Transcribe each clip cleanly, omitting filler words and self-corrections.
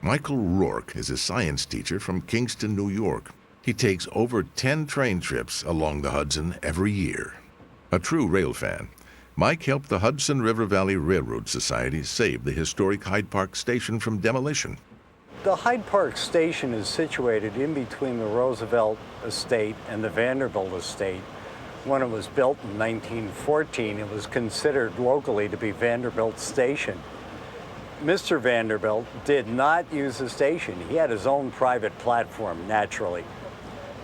Michael Rourke is a science teacher from Kingston, New York. He takes over 10 train trips along the Hudson every year. A true rail fan, Mike helped the Hudson River Valley Railroad Society save the historic Hyde Park station from demolition. The Hyde Park station is situated in between the Roosevelt estate and the Vanderbilt estate. When it was built in 1914, it was considered locally to be Vanderbilt Station. Mr. Vanderbilt did not use the station. He had his own private platform, naturally,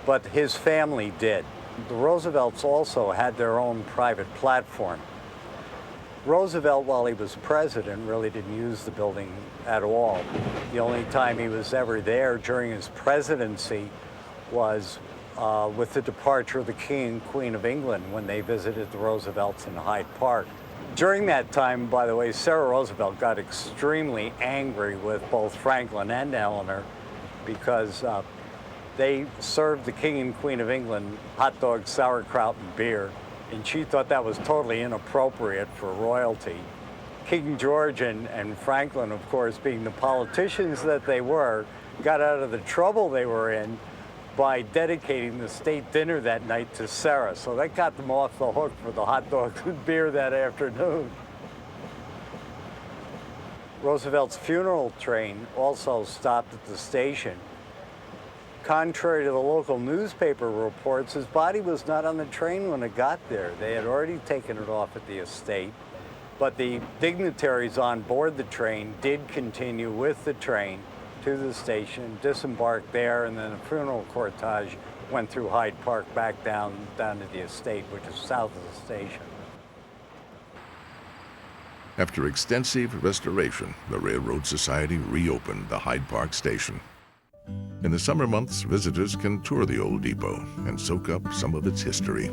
but his family did. The Roosevelts also had their own private platform. Roosevelt, while he was president, really didn't use the building at all. The only time he was ever there during his presidency was with the departure of the King and Queen of England when they visited the Roosevelts in Hyde Park. During that time, by the way, Sarah Roosevelt got extremely angry with both Franklin and Eleanor because they served the King and Queen of England hot dogs, sauerkraut, and beer, and she thought that was totally inappropriate for royalty. King George and Franklin, of course, being the politicians that they were, got out of the trouble they were in by dedicating the state dinner that night to Sarah. So that got them off the hook for the hot dogs and beer that afternoon. Roosevelt's funeral train also stopped at the station. Contrary to the local newspaper reports, his body was not on the train when it got there. They had already taken it off at the estate, but the dignitaries on board the train did continue with the train to the station, disembarked there, and then the funeral cortege went through Hyde Park back down to the estate, which is south of the station. After extensive restoration, the Railroad Society reopened the Hyde Park station. In the summer months, visitors can tour the old depot and soak up some of its history.